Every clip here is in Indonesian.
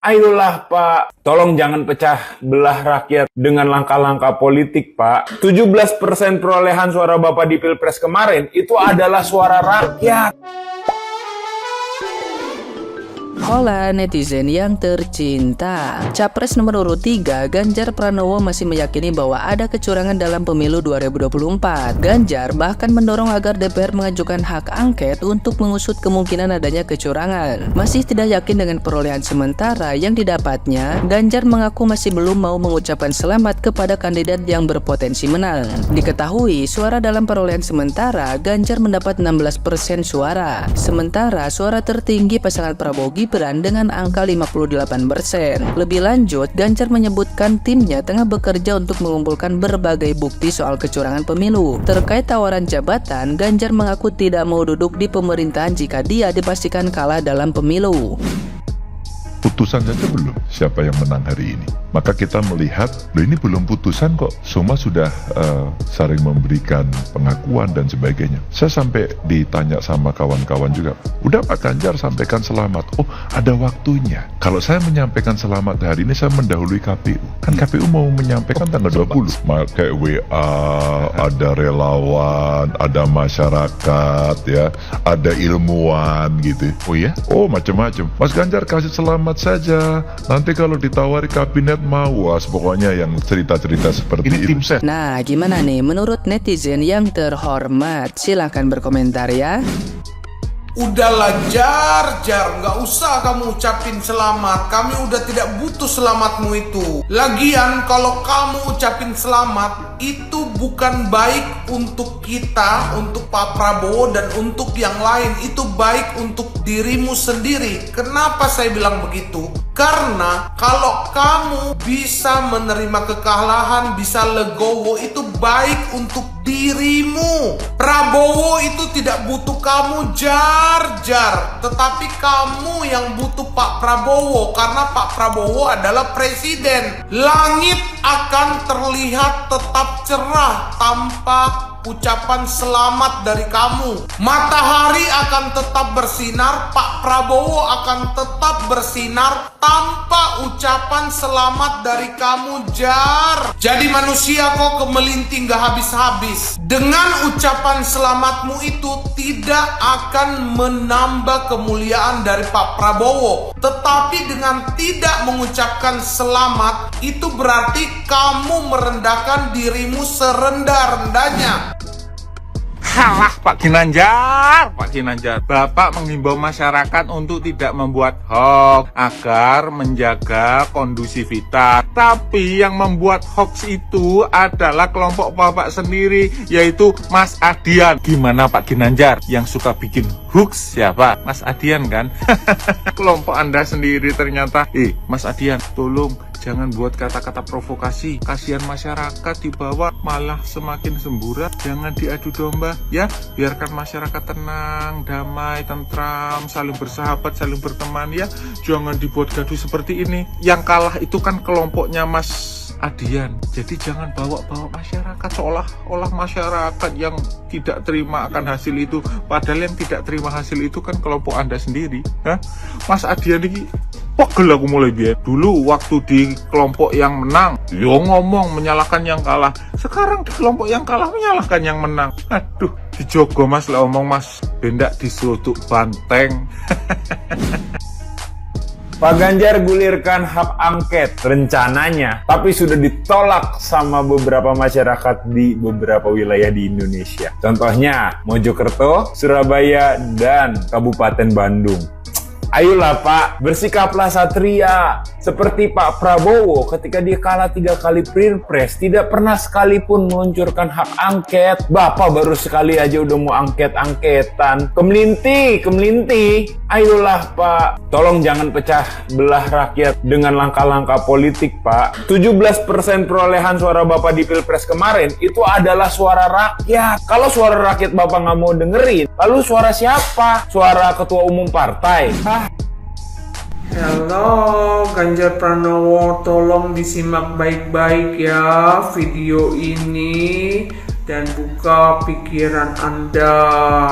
Ayolah Pak, tolong jangan pecah belah rakyat dengan langkah-langkah politik Pak. 17% perolehan suara Bapak di Pilpres kemarin itu adalah suara rakyat. Hola netizen yang tercinta, Capres nomor urut 3 Ganjar Pranowo masih meyakini bahwa ada kecurangan dalam pemilu 2024. Ganjar bahkan mendorong agar DPR mengajukan hak angket untuk mengusut kemungkinan adanya kecurangan. Masih tidak yakin dengan perolehan sementara yang didapatnya, Ganjar mengaku masih belum mau mengucapkan selamat kepada kandidat yang berpotensi menang. Diketahui suara dalam perolehan sementara Ganjar mendapat 16% suara, sementara suara tertinggi pasangan Prabowo Gibran dengan angka 58%. Lebih lanjut, Ganjar menyebutkan timnya tengah bekerja untuk mengumpulkan berbagai bukti soal kecurangan pemilu. Terkait tawaran jabatan, Ganjar mengaku tidak mau duduk di pemerintahan jika dia dipastikan kalah dalam pemilu. Putusan saja belum siapa yang menang hari ini. Maka kita melihat, loh ini belum putusan kok. Semua sudah saling memberikan pengakuan dan sebagainya. Saya sampai ditanya sama kawan-kawan juga, udah Pak Ganjar sampaikan selamat. Oh ada waktunya. Kalau saya menyampaikan selamat hari ini, saya mendahului KPU. Kan KPU mau menyampaikan tanggal 20. Kayak WA, ada relawan, ada masyarakat, ya, ada ilmuwan gitu. Oh ya? Oh macam-macam. Mas Ganjar kasih selamat saja. Nanti kalau ditawari kabinet mau, pokoknya yang cerita-cerita seperti ini. Tim ses. Nah, gimana nih menurut netizen yang terhormat? Silahkan berkomentar ya. Udahlah Jar, nggak usah kamu ucapin selamat. Kami udah tidak butuh selamatmu itu. Lagian kalau kamu ucapin selamat, itu bukan baik untuk kita, untuk Pak Prabowo dan untuk yang lain. Itu baik untuk dirimu sendiri. Kenapa saya bilang begitu? Karena kalau kamu bisa menerima kekalahan, bisa legowo, itu baik untuk dirimu. Prabowo itu tidak butuh kamu Jar, tetapi kamu yang butuh Pak Prabowo, karena Pak Prabowo adalah presiden. Langit akan terlihat tetap cerah tanpa ucapan selamat dari kamu. Matahari akan tetap bersinar, Pak Prabowo akan tetap bersinar tanpa ucapan selamat dari kamu Jar. Jadi manusia kok kemelinting gak habis-habis. Dengan ucapan selamatmu itu tidak akan menambah kemuliaan dari Pak Prabowo. Tetapi dengan tidak mengucapkan selamat, itu berarti kamu merendahkan dirimu serendah-rendahnya. Halah Pak Ginanjar, Bapak menghimbau masyarakat untuk tidak membuat hoax agar menjaga kondusivitas. Tapi yang membuat hoax itu adalah kelompok Bapak sendiri, yaitu Mas Adian. Gimana Pak Ginanjar? Yang suka bikin hoax siapa? Mas Adian kan? Kelompok Anda sendiri ternyata. Mas Adian, tolong jangan buat kata-kata provokasi. Kasihan masyarakat di bawah malah semakin semburat. Jangan diadu domba ya. Biarkan masyarakat tenang, damai, tentram, saling bersahabat, saling berteman ya. Jangan dibuat gaduh seperti ini. Yang kalah itu kan kelompoknya Mas Adian. Jadi jangan bawa-bawa masyarakat seolah-olah masyarakat yang tidak terima akan hasil itu. Padahal yang tidak terima hasil itu kan kelompok Anda sendiri. Mas Adian ini pegel aku mulai biar. Dulu waktu di kelompok yang menang, yo ngomong menyalahkan yang kalah. Sekarang di kelompok yang kalah menyalahkan yang menang. Aduh, dijogo Mas lah omong Mas. Bendak diseruduk banteng. Pak Ganjar gulirkan hak angket rencananya, tapi sudah ditolak sama beberapa masyarakat di beberapa wilayah di Indonesia. Contohnya Mojokerto, Surabaya, dan Kabupaten Bandung. Ayolah Pak, bersikaplah satria. Seperti Pak Prabowo ketika dia kalah 3 kali pilpres, tidak pernah sekalipun meluncurkan hak angket. Bapak baru sekali aja udah mau angket-angketan. Kemelinti. Ayolah Pak, tolong jangan pecah belah rakyat dengan langkah-langkah politik Pak. 17% perolehan suara Bapak di pilpres kemarin itu adalah suara rakyat. Kalau suara rakyat Bapak nggak mau dengerin, lalu suara siapa? Suara ketua umum partai? Halo Ganjar Pranowo, tolong disimak baik-baik ya video ini. dan buka pikiran Anda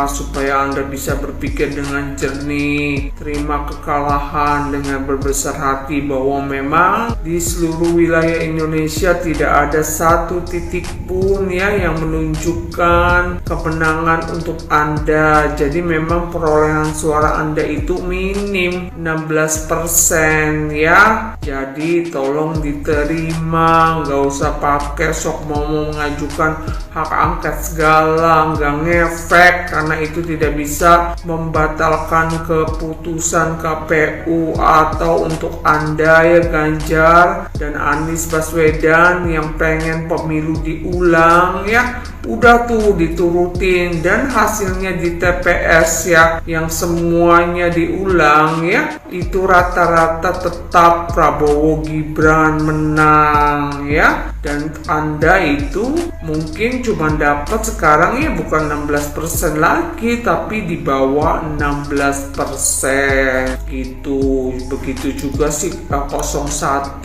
supaya Anda bisa berpikir dengan jernih. Terima kekalahan dengan berbesar hati bahwa memang di seluruh wilayah Indonesia tidak ada satu titik pun ya yang menunjukkan kemenangan untuk Anda. Jadi memang perolehan suara Anda itu minim 16% ya. Jadi tolong diterima, nggak usah pakai sok mau mengajukan hak angket segala, nggak ngefek karena itu tidak bisa membatalkan keputusan KPU. Atau untuk Anda ya Ganjar dan Anies Baswedan yang pengen pemilu diulang ya, udah tuh diturutin dan hasilnya di TPS ya yang semuanya diulang ya, itu rata-rata tetap Prabowo Gibran menang ya. Dan Anda itu mungkin cuma dapat sekarang ya bukan 16% lagi tapi di bawah 16% gitu. Begitu juga sih 01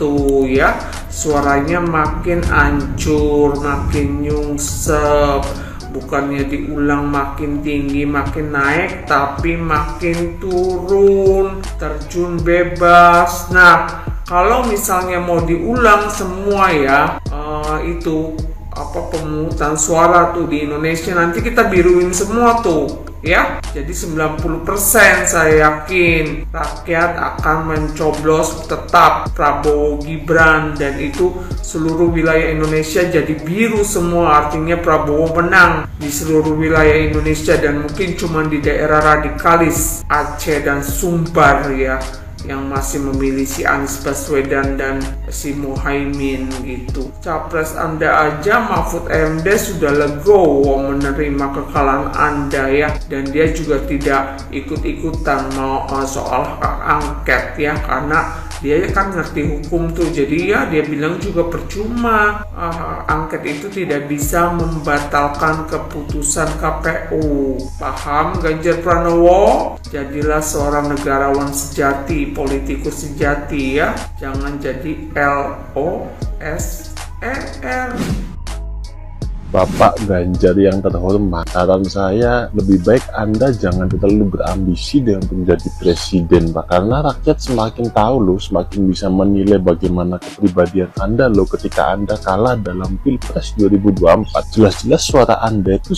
ya, suaranya makin hancur, makin nyungsep. Bukannya diulang makin tinggi, makin naik, tapi makin turun, terjun bebas. Nah, kalau misalnya mau diulang semua ya, itu pemungutan suara tuh di Indonesia nanti kita biruin semua tuh ya. Jadi 90% saya yakin rakyat akan mencoblos tetap Prabowo Gibran dan itu seluruh wilayah Indonesia jadi biru semua, artinya Prabowo menang di seluruh wilayah Indonesia dan mungkin cuma di daerah radikalis Aceh dan Sumbar ya yang masih memilih si Anies Baswedan dan si Muhaimin gitu. Capres Anda aja Mahfud MD sudah legowo menerima kekalahan Anda ya, dan dia juga tidak ikut-ikutan mau soal hak angket ya, karena dia kan ngerti hukum tuh, jadi ya dia bilang juga percuma, angket itu tidak bisa membatalkan keputusan KPU. Paham Ganjar Pranowo? Jadilah seorang negarawan sejati, politikus sejati ya, jangan jadi LOSER. Bapak Ganjar yang terhormat, saran saya lebih baik Anda jangan terlalu berambisi dengan menjadi presiden, Pak. Karena rakyat semakin tahu loh, semakin bisa menilai bagaimana kepribadian Anda loh ketika Anda kalah dalam Pilpres 2024. Jelas-jelas suara Anda itu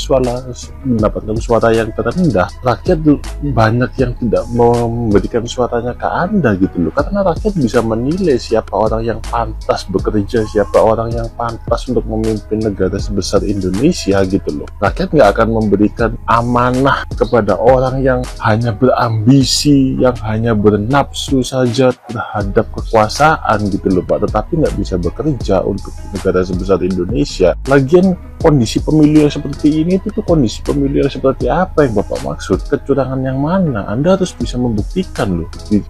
mendapatkan suara yang terendah. Rakyat banyak yang tidak memberikan suaranya ke Anda gitu loh. Karena rakyat bisa menilai siapa orang yang pantas bekerja, siapa orang yang pantas untuk memimpin negara sebesar Indonesia gitu loh. Rakyat nggak akan memberikan amanah kepada orang yang hanya berambisi, yang hanya bernafsu saja terhadap kekuasaan gitu loh Pak, tetapi nggak bisa bekerja untuk negara sebesar Indonesia. Lagian kondisi pemilu yang seperti ini itu tuh kondisi pemilu yang seperti apa yang Bapak maksud? Kecurangan yang mana? Anda harus bisa membuktikan loh di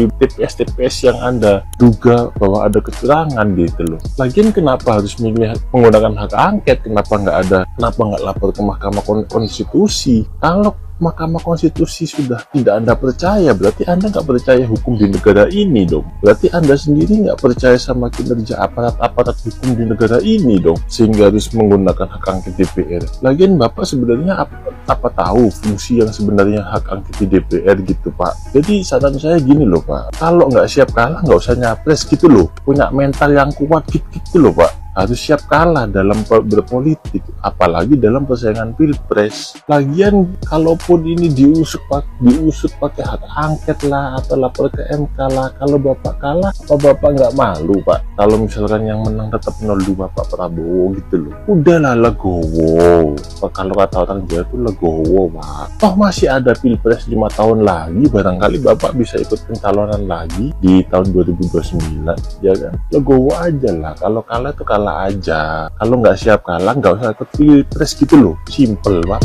TPS-TPS yang Anda duga bahwa ada kecurangan gitu loh. Lagian kenapa harus memilih menggunakan hak angket? Kenapa nggak lapor ke Mahkamah Konstitusi? Kalau Mahkamah Konstitusi sudah tidak Anda percaya, berarti Anda nggak percaya hukum di negara ini dong. Berarti Anda sendiri nggak percaya sama kinerja aparat-aparat hukum di negara ini dong, sehingga harus menggunakan hak angket DPR. Lagian Bapak sebenarnya apa tahu fungsi yang sebenarnya hak angket di DPR gitu Pak. Jadi saran saya gini loh Pak, kalau nggak siap kalah nggak usah nyapres gitu loh, punya mental yang kuat gitu loh Pak. Harus siap kalah dalam berpolitik, apalagi dalam persaingan pilpres. Lagian kalaupun ini diusut pakai hak angket lah atau lapor ke MK lah, kalau Bapak kalah, apa Bapak nggak malu Pak? Kalau misalkan yang menang tetap 02 Pak Prabowo gitu loh, udahlah legowo. Kalau kata orang Jawa itu legowo Pak. Toh masih ada pilpres 5 tahun lagi, barangkali Bapak bisa ikut pencalonan lagi di tahun 2029 ya kan? Legowo aja lah, kalau kalah itu kalah aja. Kalau nggak siap kalah nggak usah ikut pilpres gitu loh, simple Pak.